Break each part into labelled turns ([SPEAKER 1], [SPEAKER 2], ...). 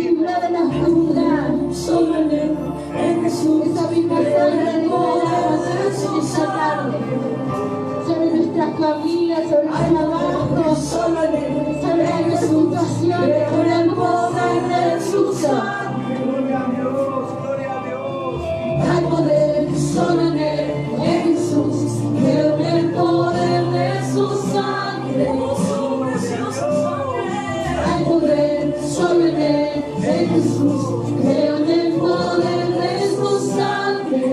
[SPEAKER 1] librar de la oscuridad.
[SPEAKER 2] Solo en Él, en Jesús.
[SPEAKER 1] Esa misma sangre de poder en esta tarde. Sobre nuestras familias, sobre nuestros trabajos,
[SPEAKER 2] Solo en Él,
[SPEAKER 1] sobre nuestras situaciones,
[SPEAKER 2] con el poder de su sangre.
[SPEAKER 3] Gloria a Dios, gloria a Dios.
[SPEAKER 2] Hay poder solo en Él, en Jesús. Creo en el poder de su sangre. Hay poder solo en Él, en Jesús. Creo en el poder de su sangre.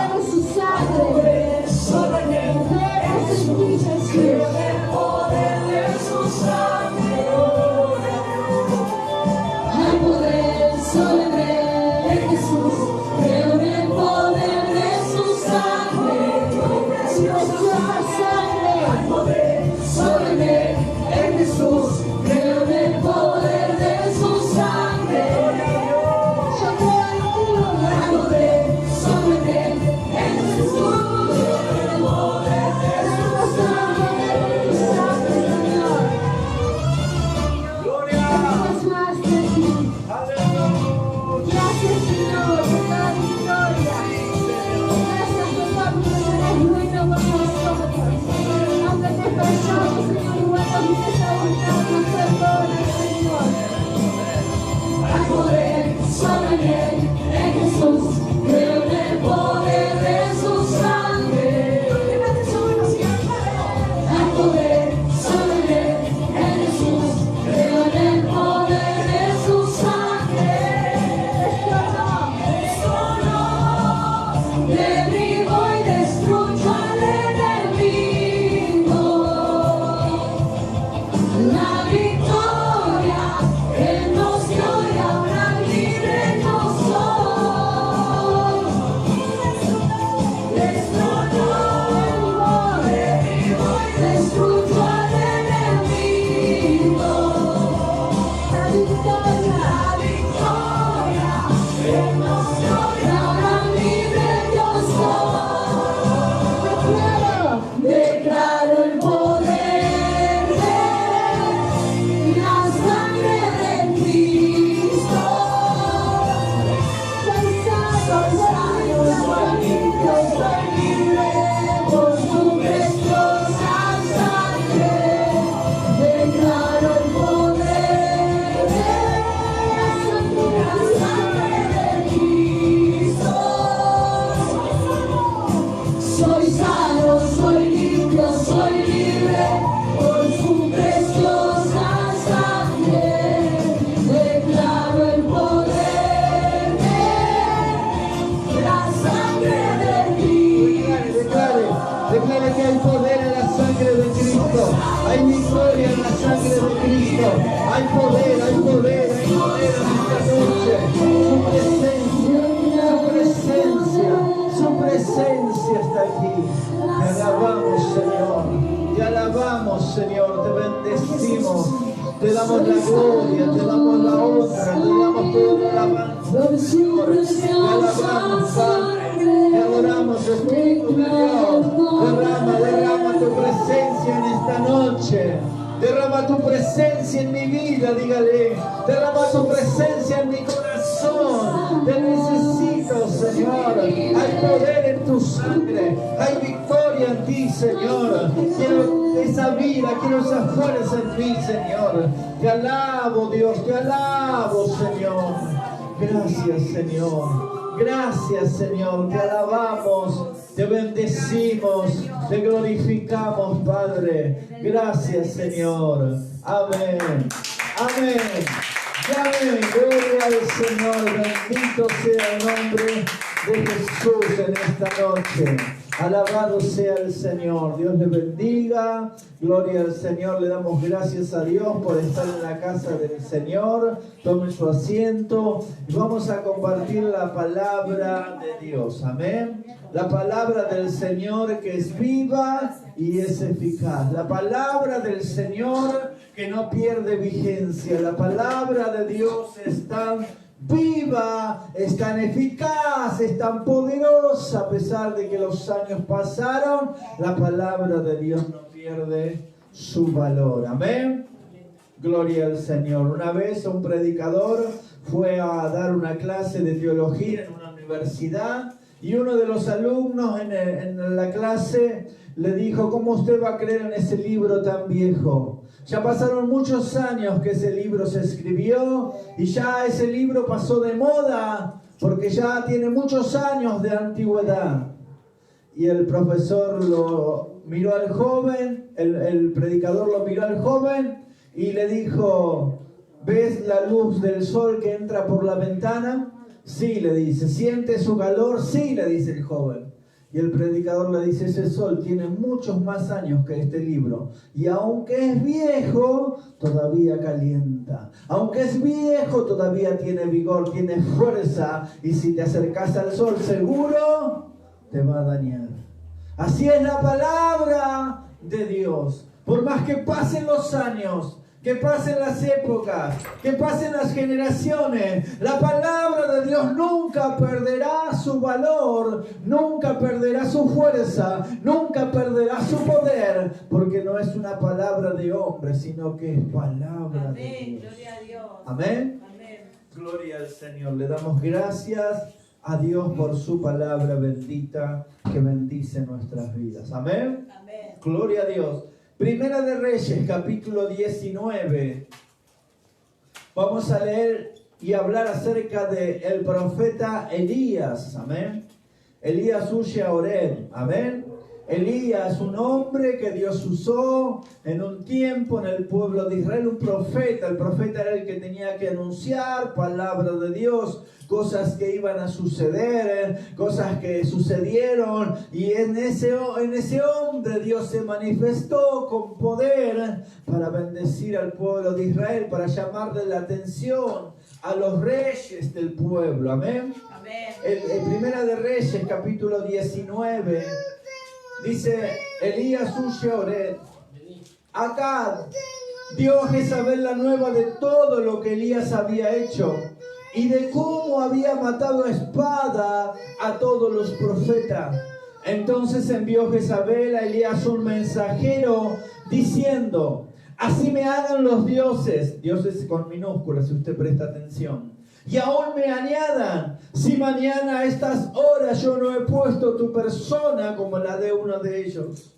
[SPEAKER 1] de su sangre.
[SPEAKER 2] Solo en Él,
[SPEAKER 1] Poder sentir Jesús.
[SPEAKER 2] creo en el poder de su sangre. Hay poder solo en Él, en Jesús. Creo en el poder de su sangre.
[SPEAKER 1] Su preciosa sangre.
[SPEAKER 2] Hay poder solo en Él, en Jesús. Creo en el poder de su sangre.
[SPEAKER 1] Yo creo en ti,
[SPEAKER 2] Hay poder solo en Él, en Jesús. Creo en el poder de su sangre.
[SPEAKER 1] Señor.
[SPEAKER 3] Gloria.
[SPEAKER 1] Es más de ti.
[SPEAKER 3] Aleluya.
[SPEAKER 1] Gracias, Señor, por la victoria. Gracias, papá, porque eres bueno con nosotros. Aunque te fallamos, Señor, igual nos vienes a buscar, nos perdonas, Señor.
[SPEAKER 2] Hay poder solo en Él, en Jesús. Creo en el poder de su sangre. Hay poder solo en Él, en Jesús. Creo en el poder de su sangre. Derribo y destruyo al enemigo. La victoria que nos dio y ahora libre yo soy. Derribo y destruyo al enemigo. La victoria que nos dio y ahora libre yo soy. Declaro el poder de la sangre de Cristo. Soy limpio, soy libre por su preciosa sangre. Declaro el poder de la sangre de Cristo. Soy sano, soy limpio, soy libre por su preciosa sangre. Declaro el poder de la sangre de Cristo.
[SPEAKER 4] Declare que hay poder en la sangre de Cristo. Hay victoria en la sangre de Cristo. Hay poder, hay poder, hay poder en esta noche. Su presencia está aquí. Te alabamos, Señor. Te alabamos, Señor. Te bendecimos. Te damos la gloria, te damos la honra, te damos toda la alabanza, Señor. Te alabamos, Padre. Te adoramos, Espíritu de Dios. Derrama tu presencia en esta noche. Derrama tu presencia en mi vida, dígale. Derrama tu presencia en mi corazón. Te necesito, Señor. Hay poder en tu sangre. Hay victoria en ti, Señor. Quiero esa vida, quiero esa fuerza en ti, Señor. Te alabo, Dios. Te alabo, Señor. Gracias, Señor. Gracias, Señor, te alabamos, te bendecimos, te glorificamos, Padre. Gracias, Señor. Amén. Amén. Y amén. Gloria al Señor. Bendito sea el nombre de Jesús en esta noche. Alabado sea el Señor. Dios le bendiga. Gloria al Señor. Le damos gracias a Dios por estar en la casa del Señor. Tome su asiento y vamos a compartir la palabra de Dios. Amén. La palabra del Señor que es viva y es eficaz. La palabra del Señor que no pierde vigencia. La palabra de Dios es tan viva, es tan eficaz, es tan poderosa. A pesar de que los años pasaron, la palabra de Dios no pierde su valor. Amén. Gloria al Señor. Una vez un predicador fue a dar una clase de teología en una universidad y uno de los alumnos en la clase le dijo: ¿cómo usted va a creer en ese libro tan viejo? Ya pasaron muchos años que ese libro se escribió y ya ese libro pasó de moda porque ya tiene muchos años de antigüedad. Y el profesor lo miró al joven, el predicador lo miró al joven y le dijo: ¿ves la luz del sol que entra por la ventana? Sí, le dice. ¿Siente su calor? Sí, le dice el joven. Y el predicador le dice: ese sol tiene muchos más años que este libro. Y aunque es viejo, todavía calienta. Aunque es viejo, todavía tiene vigor, tiene fuerza. Y si te acercas al sol, seguro te va a dañar. Así es la palabra de Dios. Por más que pasen los años, que pasen las épocas, que pasen las generaciones, la palabra de Dios nunca perderá su valor, nunca perderá su fuerza, nunca perderá su poder, porque no es una palabra de hombre, sino que es palabra de Dios.
[SPEAKER 2] Gloria a Dios.
[SPEAKER 4] Amén.
[SPEAKER 2] Amén.
[SPEAKER 4] Gloria al Señor. Le damos gracias a Dios por su palabra bendita que bendice nuestras vidas. Amén.
[SPEAKER 2] Amén.
[SPEAKER 4] Gloria a Dios. Primera de Reyes, capítulo 19. Vamos a leer y hablar acerca del profeta Elías. Amén. Elías huye a Oreb. Amén. Elías, un hombre que Dios usó en un tiempo en el pueblo de Israel, un profeta. El profeta era el que tenía que anunciar palabra de Dios, cosas que iban a suceder, cosas que sucedieron. Y en ese hombre Dios se manifestó con poder para bendecir al pueblo de Israel, para llamarle la atención a los reyes del pueblo. Amén.
[SPEAKER 2] Amén.
[SPEAKER 4] En Primera de Reyes, capítulo 19, dice: Elías huye a Oreb. Acab dio a Jezabel la nueva de todo lo que Elías había hecho y de cómo había matado a espada a todos los profetas. Entonces envió Jezabel a Elías un mensajero diciendo: así me hagan los dioses, dioses con minúsculas si usted presta atención, y aún me añadan, si mañana a estas horas yo no he puesto tu persona como la de uno de ellos.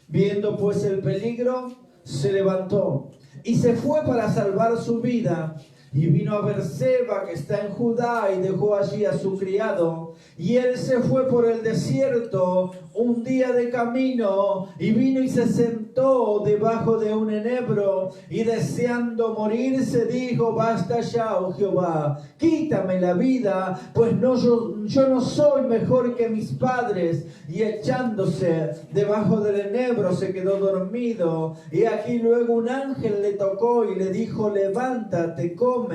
[SPEAKER 4] Viendo pues el peligro, se levantó y se fue para salvar su vida. Y vino a Berseba, que está en Judá, y dejó allí a su criado. Y él se fue por el desierto un día de camino, y vino y se sentó debajo de un enebro, y deseando morirse dijo: basta ya, oh Jehová, quítame la vida, pues yo no soy mejor que mis padres. Y echándose debajo del enebro se quedó dormido. Y aquí luego un ángel le tocó y le dijo: levántate, come.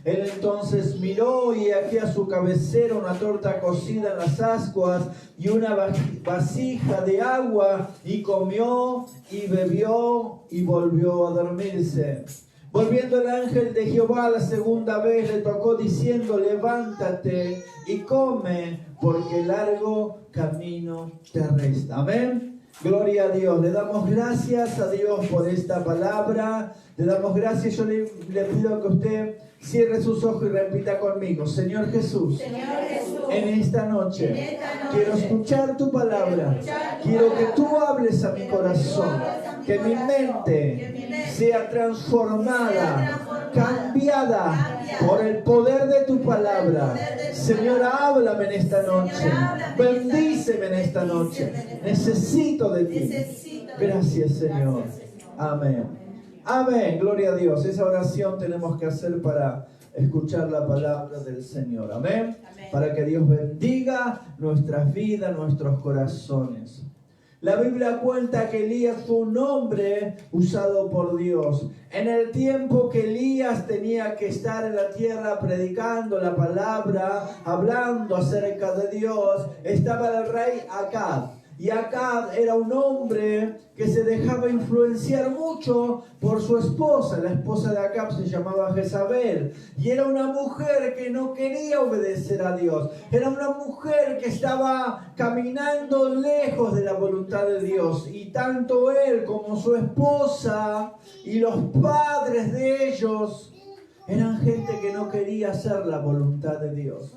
[SPEAKER 4] Él entonces miró, y aquí a su cabecera una torta cocida en las ascuas y una vasija de agua, y comió y bebió y volvió a dormirse. Volviendo el ángel de Jehová la segunda vez le tocó diciendo: levántate y come, porque largo camino te resta. Amén. Gloria a Dios. Le damos gracias a Dios por esta palabra. Le damos gracias. Yo le pido que usted cierre sus ojos y repita conmigo: Señor Jesús, en esta noche quiero escuchar tu palabra. Quiero que tú hables a mi corazón, que mi mente sea transformada, cambiada por el poder de tu palabra. Señor, háblame en esta noche, bendíceme en esta noche. Necesito de ti. Gracias, Señor. Amén. Amén, gloria a Dios. Esa oración tenemos que hacer para escuchar la palabra del Señor. Amén. Para que Dios bendiga nuestras vidas, nuestros corazones. La Biblia cuenta que Elías fue un hombre usado por Dios. En el tiempo que Elías tenía que estar en la tierra predicando la palabra, hablando acerca de Dios, estaba el rey Acab. Y Acab era un hombre que se dejaba influenciar mucho por su esposa. La esposa de Acab se llamaba Jezabel. Y era una mujer que no quería obedecer a Dios. Era una mujer que estaba caminando lejos de la voluntad de Dios. Y tanto él como su esposa y los padres de ellos eran gente que no quería hacer la voluntad de Dios.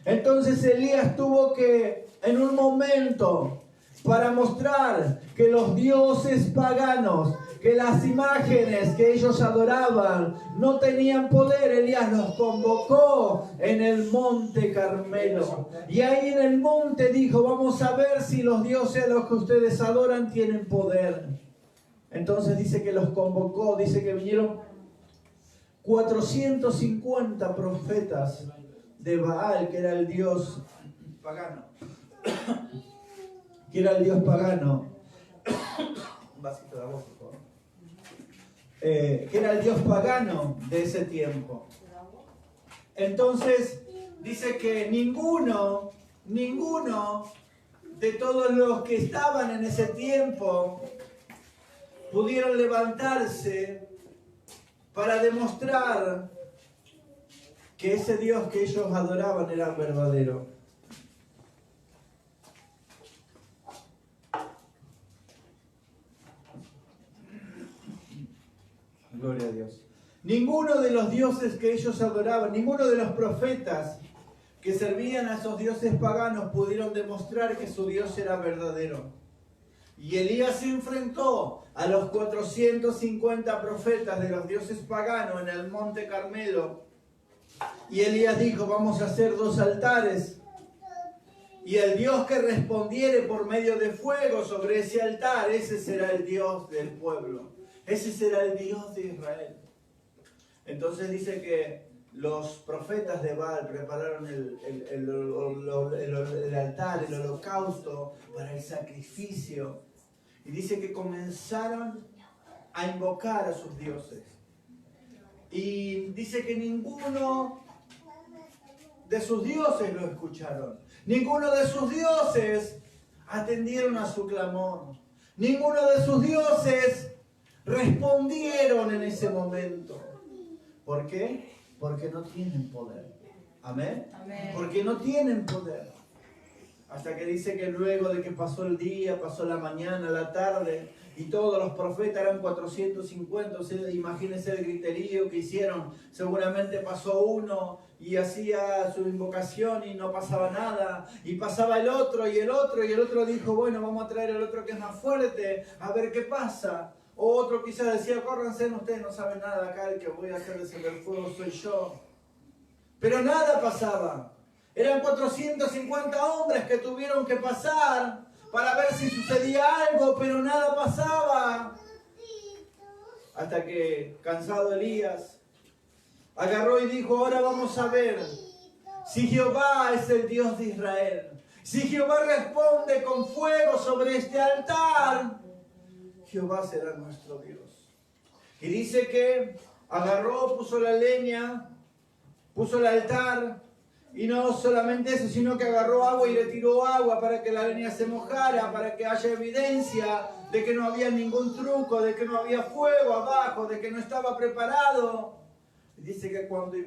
[SPEAKER 4] Entonces Elías tuvo que, en un momento, para mostrar que los dioses paganos, que las imágenes que ellos adoraban no tenían poder, Elías los convocó en el monte Carmelo. Y ahí en el monte dijo, vamos a ver si los dioses a los que ustedes adoran tienen poder. Entonces dice que los convocó, dice que vinieron 450 profetas de Baal, que era el dios pagano. Que era el dios pagano. Un vasito de agua, por favor. Que era el dios pagano de ese tiempo. Entonces, dice que ninguno de todos los que estaban en ese tiempo pudieron levantarse para demostrar que ese Dios que ellos adoraban era verdadero. Gloria a Dios. Ninguno de los dioses que ellos adoraban, ninguno de los profetas que servían a esos dioses paganos pudieron demostrar que su Dios era verdadero. Y Elías se enfrentó a los 450 profetas de los dioses paganos en el monte Carmelo. Y Elías dijo, vamos a hacer 2 altares. Y el Dios que respondiere por medio de fuego sobre ese altar, ese será el Dios del pueblo. Ese será el Dios de Israel. Entonces dice que los profetas de Baal prepararon el altar, el holocausto para el sacrificio. Y dice que comenzaron a invocar a sus dioses. Y dice que ninguno de sus dioses lo escucharon. Ninguno de sus dioses atendieron a su clamor. Ninguno de sus dioses respondieron en ese momento. ¿Por qué? Porque no tienen poder. ¿Amén? Amén. Porque no tienen poder. Hasta que dice que luego de que pasó el día, pasó la mañana, la tarde, y todos los profetas eran 450, o sea, imagínense el griterío que hicieron. Seguramente pasó uno y hacía su invocación y no pasaba nada, y pasaba el otro y el otro, y el otro dijo, bueno, vamos a traer al otro que es más fuerte, a ver qué pasa. O otro quizás decía, córranse, ustedes no saben nada, acá el que voy a hacer descender el fuego soy yo. Pero nada pasaba. Eran 450 hombres que tuvieron que pasar para ver si sucedía algo, pero nada pasaba. Hasta que, cansado Elías, agarró y dijo, ahora vamos a ver si Jehová es el Dios de Israel. Si Jehová responde con fuego sobre este altar, Jehová será nuestro Dios. Y dice que agarró, puso la leña, puso el altar, y no solamente eso, sino que agarró agua y le tiró agua para que la leña se mojara, para que haya evidencia de que no había ningún truco, de que no había fuego abajo, de que no estaba preparado. Y dice que cuando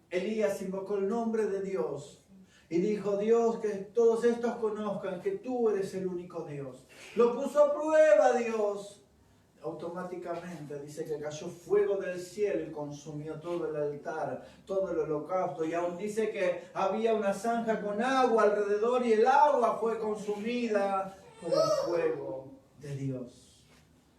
[SPEAKER 4] Elías invocó el nombre de Dios y dijo, Dios, que todos estos conozcan que tú eres el único Dios. Lo puso a prueba Dios. Automáticamente dice que cayó fuego del cielo y consumió todo el altar, todo el holocausto. Y aún dice que había una zanja con agua alrededor y el agua fue consumida por el fuego de Dios.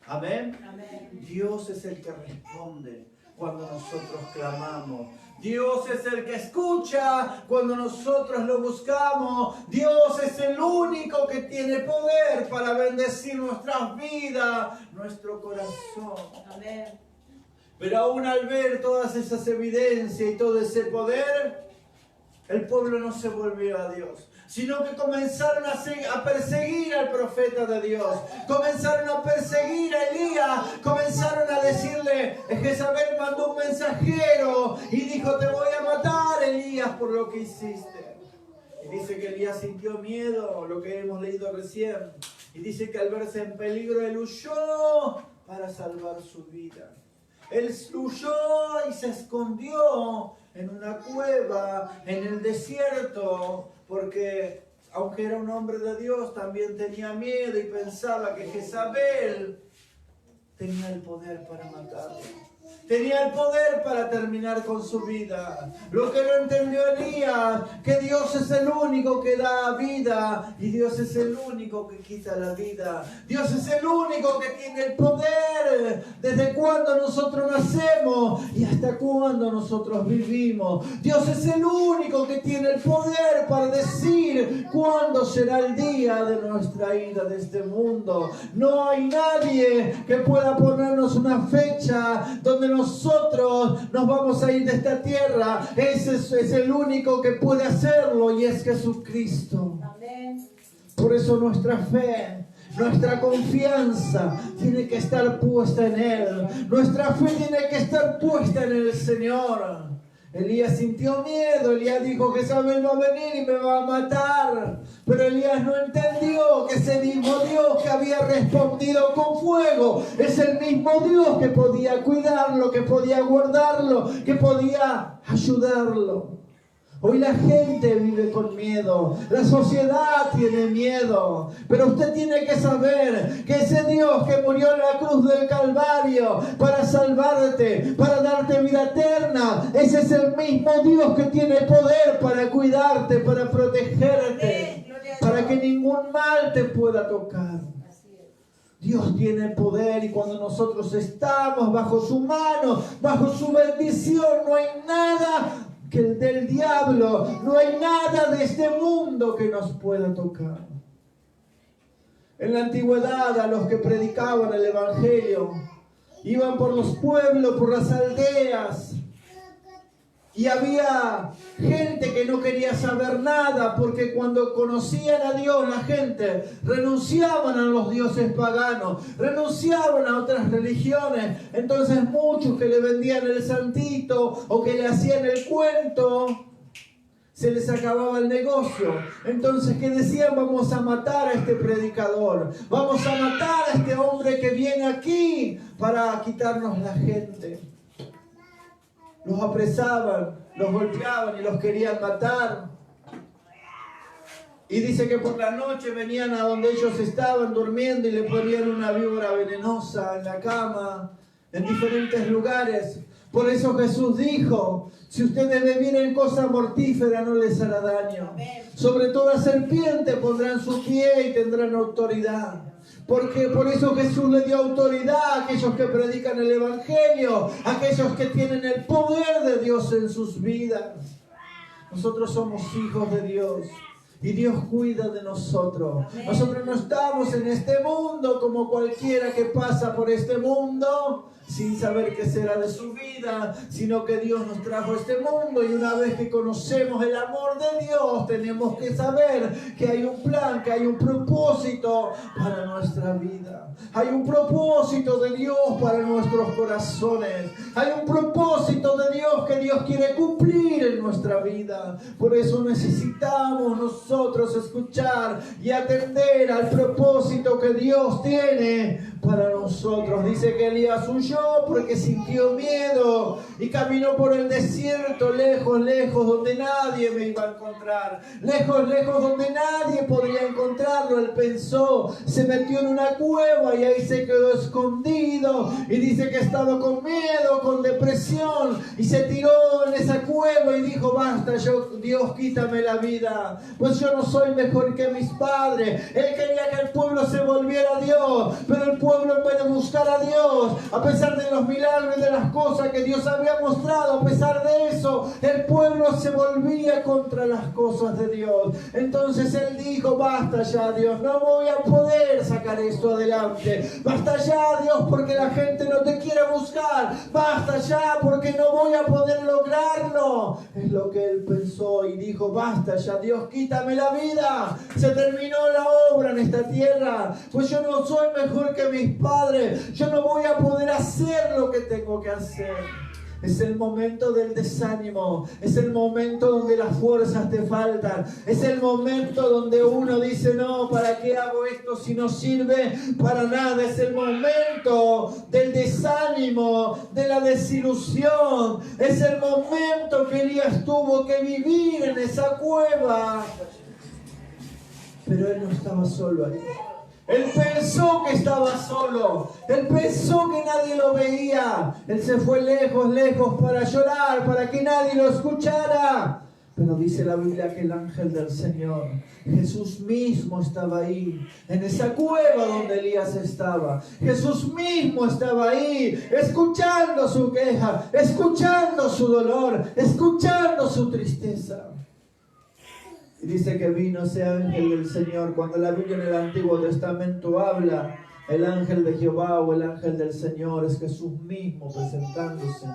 [SPEAKER 4] Amén. Amén. Dios es el que responde cuando nosotros clamamos. Dios es el que escucha cuando nosotros lo buscamos. Dios es el único que tiene poder para bendecir nuestras vidas, nuestro corazón. Amén. Pero aún al ver todas esas evidencias y todo ese poder, el pueblo no se volvió a Dios, sino que comenzaron a perseguir al profeta de Dios, comenzaron a perseguir a Elías, comenzaron a decirle, Jezabel mandó un mensajero y dijo, te voy a matar, Elías, por lo que hiciste. Y dice que Elías sintió miedo, lo que hemos leído recién. Y dice que al verse en peligro, él huyó para salvar su vida. Él huyó y se escondió en una cueva, en el desierto, porque aunque era un hombre de Dios, también tenía miedo y pensaba que Jezabel tenía el poder para matarlo. Tenía el poder para terminar con su vida. Lo que no entendió Elías, que Dios es el único que da vida y Dios es el único que quita la vida. Dios es el único que tiene el poder desde cuando nosotros nacemos y hasta cuando nosotros vivimos. Dios es el único que tiene el poder para decir cuándo será el día de nuestra ida de este mundo. No hay nadie que pueda ponernos una fecha donde nosotros nos vamos a ir de esta tierra. Ese es el único que puede hacerlo y es Jesucristo.
[SPEAKER 1] Amén.
[SPEAKER 4] Por eso nuestra fe, nuestra confianza tiene que estar puesta en Él. Nuestra fe tiene que estar puesta en el Señor. Elías sintió miedo. Elías dijo que Jezabel va a venir y me va a matar. Pero Elías no entendió que ese mismo Dios que había respondido con fuego es el mismo Dios que podía cuidarlo, que podía guardarlo, que podía ayudarlo. Hoy la gente vive con miedo, la sociedad tiene miedo, pero usted tiene que saber que ese Dios que murió en la cruz del Calvario para salvarte, para darte vida eterna, ese es el mismo Dios que tiene poder para cuidarte, para protegerte, para que ningún mal te pueda tocar. Dios tiene poder y cuando nosotros estamos bajo su mano, bajo su bendición, no hay nada que el del diablo, no hay nada de este mundo que nos pueda tocar. En la antigüedad, a los que predicaban el Evangelio, iban por los pueblos, por las aldeas, y había gente que no quería saber nada, porque cuando conocían a Dios, la gente renunciaban a los dioses paganos, renunciaban a otras religiones. Entonces muchos que le vendían el santito o que le hacían el cuento, se les acababa el negocio. Entonces, ¿qué decían? Vamos a matar a este predicador, vamos a matar a este hombre que viene aquí para quitarnos la gente. Los apresaban, los golpeaban y los querían matar. Y dice que por la noche venían a donde ellos estaban durmiendo y le ponían una víbora venenosa en la cama, en diferentes lugares. Por eso Jesús dijo, si ustedes bebieren cosa mortífera no les hará daño. Sobre toda serpiente pondrán su pie y tendrán autoridad. Porque por eso Jesús le dio autoridad a aquellos que predican el Evangelio, a aquellos que tienen el poder de Dios en sus vidas. Nosotros somos hijos de Dios y Dios cuida de nosotros. Nosotros no estamos en este mundo como cualquiera que pasa por este mundo sin saber qué será de su vida, sino que Dios nos trajo a este mundo y una vez que conocemos el amor de Dios, tenemos que saber que hay un plan, que hay un propósito para nuestra vida. Hay un propósito de Dios para nuestros corazones. Hay un propósito de Dios que Dios quiere cumplir en nuestra vida. Por eso necesitamos nosotros escuchar y atender al propósito que Dios tiene para nosotros. Dice que Elías huyó porque sintió miedo y caminó por el desierto, lejos, lejos, donde nadie me iba a encontrar, lejos, lejos, donde nadie podría encontrarlo. Él pensó, se metió en una cueva y ahí se quedó escondido, y dice que estaba con miedo, con depresión, y se tiró en esa cueva y dijo, basta, Dios, quítame la vida, pues yo no soy mejor que mis padres. Él quería que el pueblo se volviera a Dios, pero el pueblo, en vez de buscar a Dios, a pesar de los milagros y de las cosas que Dios había mostrado, a pesar de eso, el pueblo se volvía contra las cosas de Dios. Entonces él dijo, basta ya, Dios, no voy a poder sacar esto adelante. Basta ya, Dios, porque la gente no te quiere buscar. Basta ya, porque no voy a poder lograrlo. Es lo que él pensó y dijo, basta ya, Dios, quítame la vida. Se terminó la obra en esta tierra, pues yo no soy mejor que mis padres. Yo no voy a poder hacer lo que tengo que hacer. Es el momento del desánimo. Es el momento donde las fuerzas te faltan. Es el momento donde uno dice, no, ¿para qué hago esto si no sirve para nada? Es el momento del desánimo, de la desilusión. Es el momento que Elías tuvo que vivir en esa cueva. Pero él no estaba solo ahí. Él pensó que estaba solo. Él pensó que nadie lo veía. Él se fue lejos, lejos para llorar, para que nadie lo escuchara. Pero dice la Biblia que el ángel del Señor, Jesús mismo estaba ahí, en esa cueva donde Elías estaba. Jesús mismo estaba ahí, escuchando su queja, escuchando su dolor, escuchando su tristeza. Y dice que vino ese ángel del Señor. Cuando la Biblia en el Antiguo Testamento habla, el ángel de Jehová o el ángel del Señor, es Jesús mismo presentándose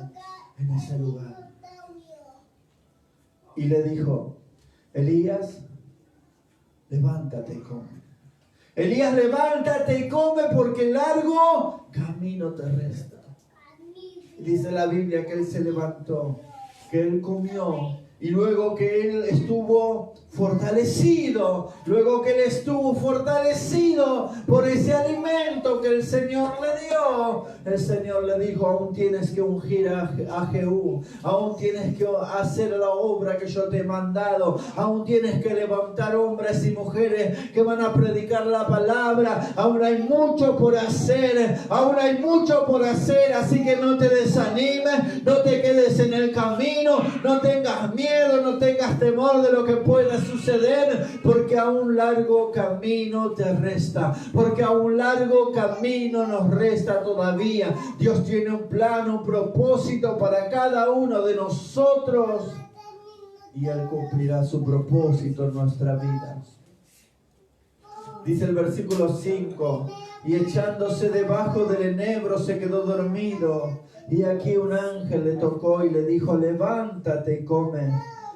[SPEAKER 4] en ese lugar. Y le dijo, Elías, levántate y come. Elías, levántate y come porque largo camino te resta. Y dice la Biblia que él se levantó, que él comió. Y luego que él estuvo fortalecido, por ese alimento que el Señor le dio, el Señor le dijo, aún tienes que ungir a Jehú, aún tienes que hacer la obra que yo te he mandado, aún tienes que levantar hombres y mujeres que van a predicar la palabra, aún hay mucho por hacer, así que no te desanimes, no te quedes en el camino, no tengas miedo, no tengas temor de lo que pueda suceder, porque a un largo camino te resta, porque a un largo camino nos resta todavía. Dios tiene un plan, un propósito para cada uno de nosotros y Él cumplirá su propósito en nuestra vida. Dice el versículo 5, y echándose debajo del enebro se quedó dormido, y aquí un ángel le tocó y le dijo, levántate y come.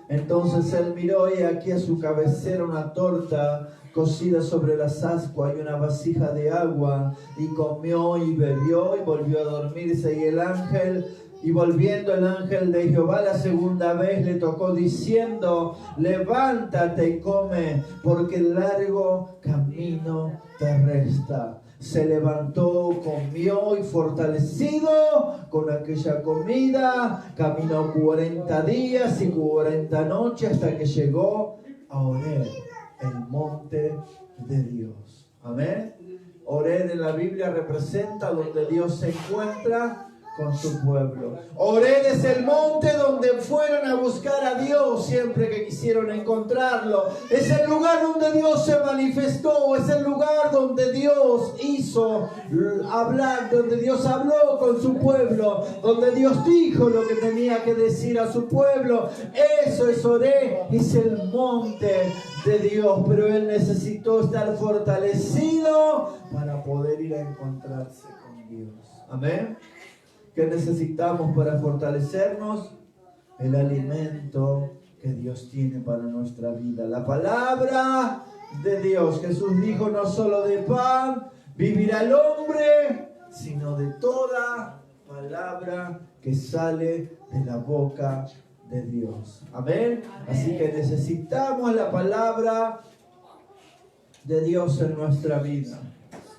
[SPEAKER 4] Entonces él miró y aquí a su cabecera una torta cocida sobre las ascuas y una vasija de agua, y comió y bebió y volvió a dormirse. Y volviendo el ángel de Jehová la segunda vez le tocó diciendo, levántate y come, porque el largo camino te resta. Se levantó, comió y fortalecido con aquella comida, caminó 40 días y 40 noches hasta que llegó a Horeb, el monte de Dios. Amén. Horeb en la Biblia representa donde Dios se encuentra con su pueblo. Horeb es el monte donde fueron a buscar a Dios siempre que quisieron encontrarlo. Es el lugar donde Dios se manifestó, es el lugar donde Dios hizo hablar, donde Dios habló con su pueblo, donde Dios dijo lo que tenía que decir a su pueblo. Eso es Horeb, es el monte de Dios, pero él necesitó estar fortalecido para poder ir a encontrarse con Dios. Amén. ¿Qué necesitamos para fortalecernos? El alimento que Dios tiene para nuestra vida. La palabra de Dios. Jesús dijo, no solo de pan vivirá el hombre, sino de toda palabra que sale de la boca de Dios. Amén. Así que necesitamos la palabra de Dios en nuestra vida.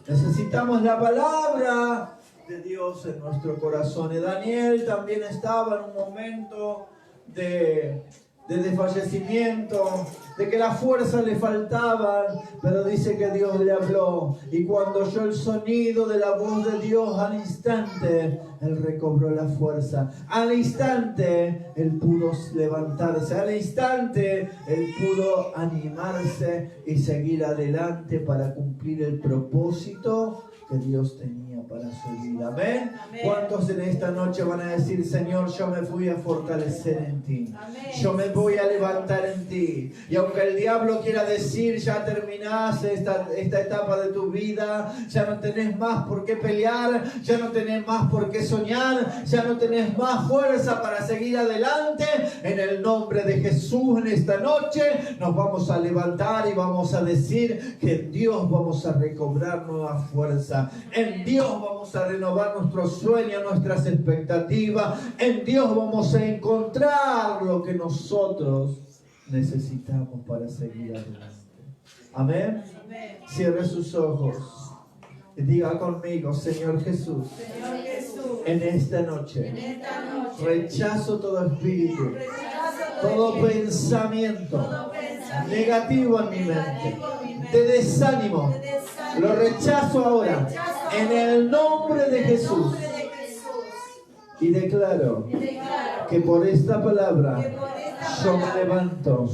[SPEAKER 4] Necesitamos la palabra de Dios en nuestro corazón. Y Daniel también estaba en un momento de desfallecimiento, de que las fuerzas le faltaban, pero dice que Dios le habló, y cuando oyó el sonido de la voz de Dios, al instante él recobró la fuerza, al instante él pudo levantarse, al instante él pudo animarse y seguir adelante para cumplir el propósito que Dios tenía para su vida. ¿Amén?
[SPEAKER 2] Amén.
[SPEAKER 4] ¿Cuántos en esta noche van a decir, Señor, yo me fui a fortalecer en ti?
[SPEAKER 2] Amén.
[SPEAKER 4] Yo me voy a levantar en ti. Y aunque el diablo quiera decir, ya terminaste esta etapa de tu vida, ya no tenés más por qué pelear, ya no tenés más por qué soñar, ya no tenés más fuerza para seguir adelante, en el nombre de Jesús en esta noche nos vamos a levantar y vamos a decir que en Dios vamos a recobrar nueva fuerza. En Dios Dios vamos a renovar nuestros sueños, nuestras expectativas. En Dios vamos a encontrar lo que nosotros necesitamos para seguir adelante. Amén. Cierre sus ojos y diga conmigo: Señor Jesús, en esta noche rechazo todo espíritu, todo pensamiento negativo en mi mente, de desánimo. Lo rechazo ahora en el nombre de Jesús. Y declaro que por esta palabra yo me levanto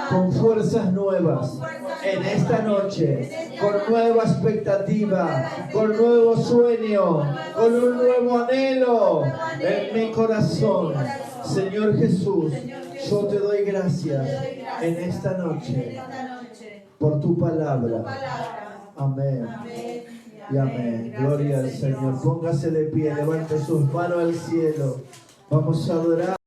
[SPEAKER 4] con fuerzas nuevas en esta noche, con nueva expectativa, con nuevo sueño, con un nuevo anhelo en mi corazón. Señor Jesús, yo te doy gracias en esta noche por tu palabra. Amén y amén. Gloria al Señor. Póngase de pie, levante sus manos al cielo. Vamos a adorar.